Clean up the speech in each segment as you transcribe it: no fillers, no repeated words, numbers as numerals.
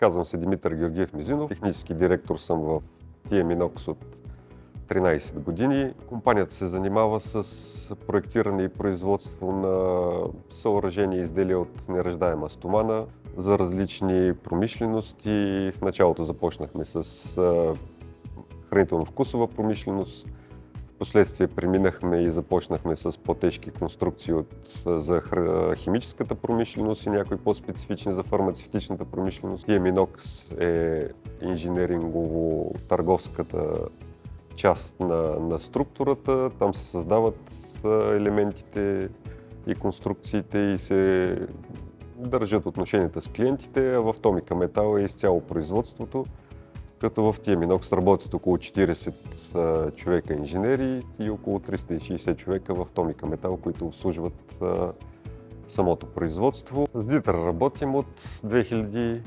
Казвам се Димитър Георгиев Мизинов, технически директор съм в TM Inox от 13 години. Компанията се занимава с проектиране и производство на съоръжения и изделия от неръждаема стомана за различни промишлености. В началото започнахме с хранително-вкусова промишленост. Впоследствие преминахме и започнахме с по-тежки конструкции за химическата промишленост и някои по-специфични за фармацевтичната промишленост. TM Inox е инженерингово-търговската част на структурата. Там се създават елементите и конструкциите и се държат отношенията с клиентите, а в Томика Метал е изцяло производството, като в TM Inox работят около 40 човека инженери и около 360 човека в Томика Метал, които обслужват самото производство. С Дитър работим от 2004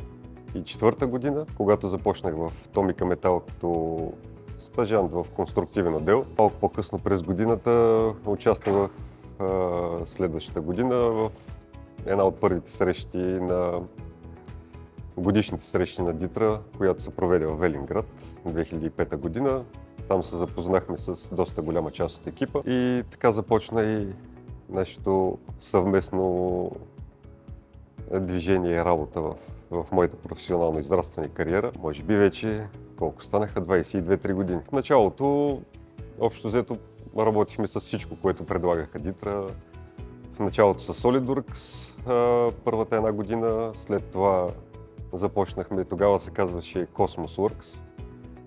година, когато започнах в Томика Метал като стажант в конструктивен отдел. Малко по-късно през годината участвах следващата година в една от първите срещи на годишните срещи на Дитра, която се проведе в Велинград 2005 година. Там се запознахме с доста голяма част от екипа и така започна и нашето съвместно движение и работа в моята професионално израстване кариера. Може би вече колко станаха? 22-3 години. В началото, общо взето, работихме с всичко, което предлагаха Дитра. В началото с SolidWorks първата една година, след това започнахме, тогава се казваше CosmosWorks,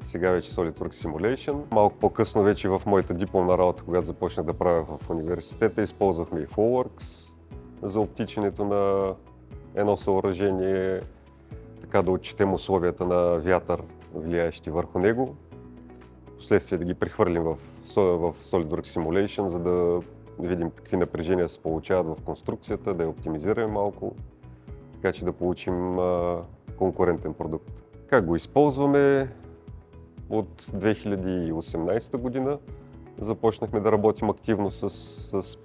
сега вече SolidWorks Simulation. Малко по-късно вече в моята дипломна работа, когато започнах да правя в университета, използвахме и FlowWorks за оптичането на едно съоръжение, така да отчетем условията на вятър, влияещи върху него. Впоследствие да ги прехвърлим в SolidWorks Simulation, за да видим какви напрежения се получават в конструкцията, да я оптимизираме малко, така че да получим конкурентен продукт. Как го използваме? От 2018 година започнахме да работим активно с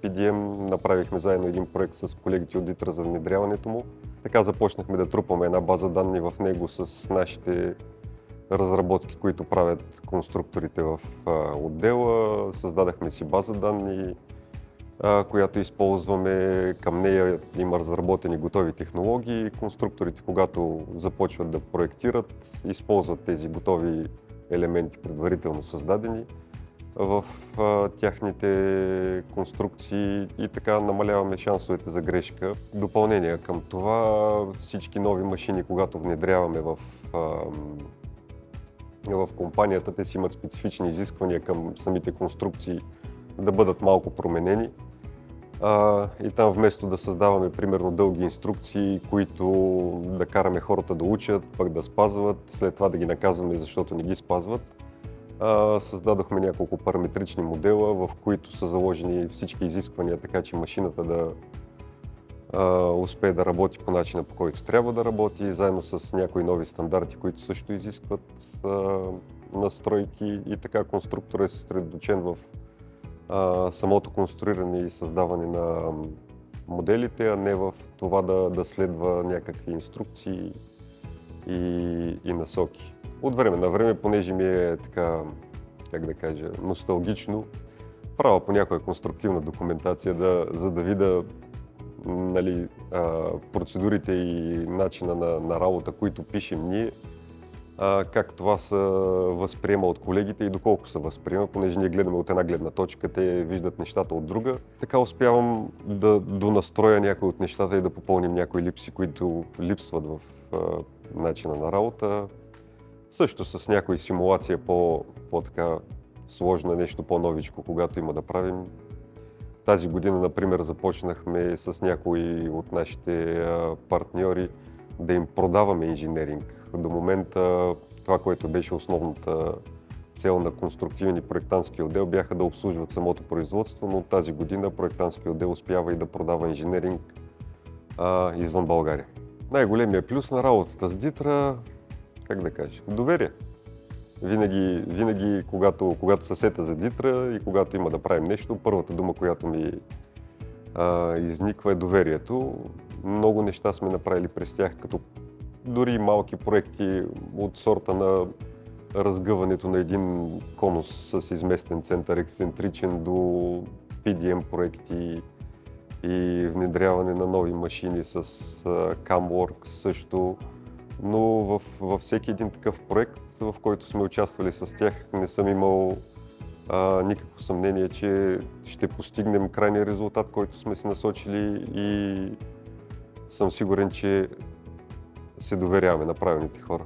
PDM, направихме заедно един проект с колегите от Дитра за внедряването му. Така започнахме да трупаме една база данни в него с нашите разработки, които правят конструкторите в отдела. Създадахме си база данни, която използваме. Към нея има разработени готови технологии. Конструкторите, когато започват да проектират, използват тези готови елементи, предварително създадени в тяхните конструкции и така намаляваме шансовете за грешка. Допълнение към това, всички нови машини, когато внедряваме в компанията, те си имат специфични изисквания към самите конструкции да бъдат малко променени. И там вместо да създаваме примерно дълги инструкции, които да караме хората да учат, пък да спазват, след това да ги наказваме, защото не ги спазват, създадохме няколко параметрични модела, в които са заложени всички изисквания, така че машината да успее да работи по начина, по който трябва да работи, заедно с някои нови стандарти, които също изискват настройки и така конструктора е съсредоточен в самото конструиране и създаване на моделите, а не в това да следва някакви инструкции и насоки. От време на време, понеже ми е така, как да кажа, носталгично, правя по някоя конструктивна документация, за да видя процедурите и начина на работа, които пишем ние, как това се възприема от колегите и доколко се възприема, понеже ние гледаме от една гледна точка, те виждат нещата от друга. Така успявам да донастроя някои от нещата и да попълним някои липси, които липсват в начина на работа. Също с някои симулация по-така сложна, нещо по-новичко, когато има да правим. Тази година, например, започнахме с някои от нашите партньори да им продаваме инженеринг. До момента това, което беше основната цел на конструктивен и проектантски отдел, бяха да обслужват самото производство, но тази година проектантски отдел успява и да продава инженеринг извън България. Най-големият плюс на работата с Дитра, как да кажа, доверие. Винаги когато се сета за Дитра и когато има да правим нещо, първата дума, която ми изниква е доверието. Много неща сме направили през тях, като дори и малки проекти от сорта на разгъването на един конус с изместен център ексцентричен до PDM проекти и внедряване на нови машини с CamWorks също. Но във всеки един такъв проект, в който сме участвали с тях, не съм имал никакво съмнение, че ще постигнем крайния резултат, който сме си насочили и съм сигурен, че се доверяваме на правилните хора.